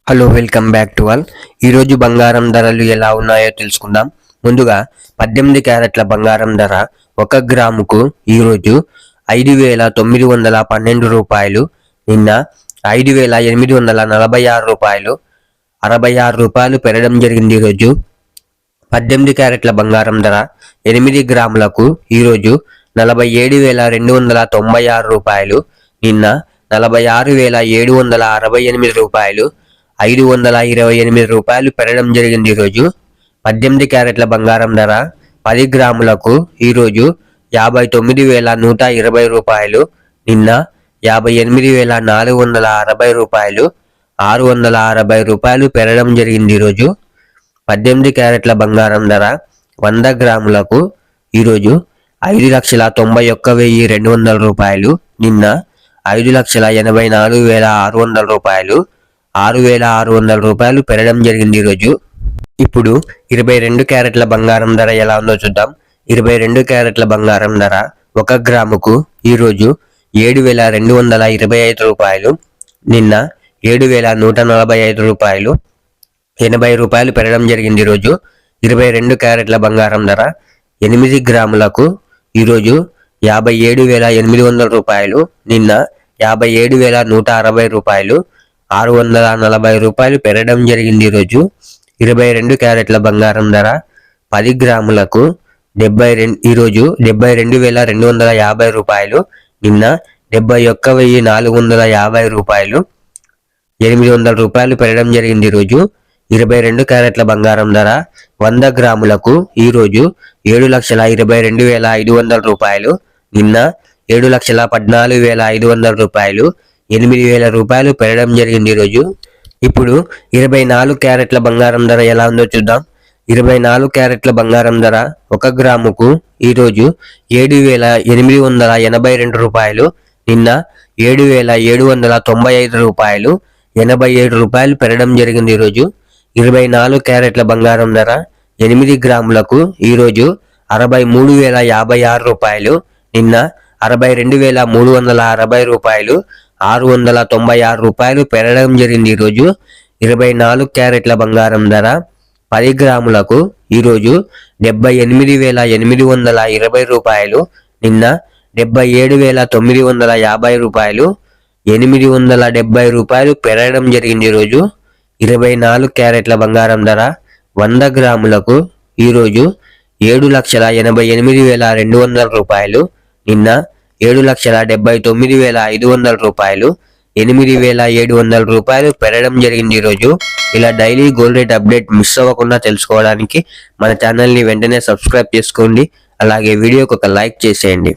Hello welcome back to all. ఈరోజు బంగారం ధరలు ఎలా ఉన్నాయో తెలుసుకుందాం. ముందుగా 18 క్యారెట్ల బంగారం ధర 1 గ్రాముకు ఈరోజు 5,912 రూపాయలు, నిన్న 5,846 రూపాయలు, 66 రూపాయలు పెరగడం జరిగింది. ఈరోజు 18 క్యారెట్ల బంగారం ధర 8 గ్రాములకు ఈరోజు 47,296 రూపాయలు, నిన్న 46,768 రూపాయలు, 528 రూపాయలు పెరగడం జరిగింది. ఈరోజు 18 క్యారెట్ల బంగారం ధర 10 గ్రాములకు ఈరోజు 59,120 రూపాయలు, నిన్న 58,460 రూపాయలు, 660 రూపాయలు పెరగడం జరిగింది. ఈరోజు 18 క్యారెట్ల బంగారం ధర 100 గ్రాములకు ఈరోజు 5,91,200 రూపాయలు, నిన్న 5,84,600 రూపాయలు, 6,600 రూపాయలు పెరగడం జరిగింది. ఈరోజు ఇప్పుడు 22 క్యారెట్ల బంగారం ధర ఎలా ఉందో చూద్దాం. 22 క్యారెట్ల బంగారం ధర 1 గ్రాముకు ఈరోజు 7,225 రూపాయలు, నిన్న 7,145 రూపాయలు, 80 రూపాయలు పెరగడం జరిగింది. ఈరోజు 22 క్యారెట్ల బంగారం ధర 8 గ్రాములకు ఈరోజు 57,800 రూపాయలు, నిన్న 57,160 రూపాయలు, 640 రూపాయలు పెరగడం జరిగింది. ఈరోజు 22 క్యారెట్ల బంగారం ధర 10 గ్రాములకు ఈరోజు 72,250 రూపాయలు, నిన్న 71,450 రూపాయలు, 800 రూపాయలు పెరగడం జరిగింది. ఈరోజు 22 క్యారెట్ల బంగారం ధర 100 గ్రాములకు ఈరోజు 7,22,500 రూపాయలు, నిన్న 7,14,500 రూపాయలు, 8,000 రూపాయలు పెరగడం జరిగింది. ఈరోజు ఇప్పుడు 24 క్యారెట్ల బంగారం ధర ఎలా ఉందో చూద్దాం. 24 క్యారెట్ల బంగారం ధర 1 గ్రాముకు ఈరోజు 7,882 రూపాయలు, నిన్న 7,795 రూపాయలు, 87 రూపాయలు పెరగడం జరిగింది. ఈరోజు 24 క్యారెట్ల బంగారం ధర 8 గ్రాములకు ఈరోజు 63,056 రూపాయలు, నిన్న 62,360 రూపాయలు, 696 రూపాయలు పెరగడం జరిగింది. ఈరోజు 24 క్యారెట్ల బంగారం ధర 10 గ్రాములకు ఈరోజు 78,820 రూపాయలు, నిన్న 77,950 రూపాయలు, 870 రూపాయలు పెరగడం జరిగింది. ఈరోజు 24 క్యారెట్ల బంగారం ధర 100 గ్రాములకు ఈరోజు 7,88,200 రూపాయలు, నిన్న 7,79,500 రూపాయలు, 8,700 రూపాయలు పెరగడం జరిగింది. ఈరోజు ఇలా daily gold rate update miss అవ్వకుండా తెలుసుకోవడానికి మన ఛానల్ని వెంటనే సబ్స్క్రైబ్ చేసుకోండి. అలాగే వీడియోకి ఒక లైక్ చేసేయండి.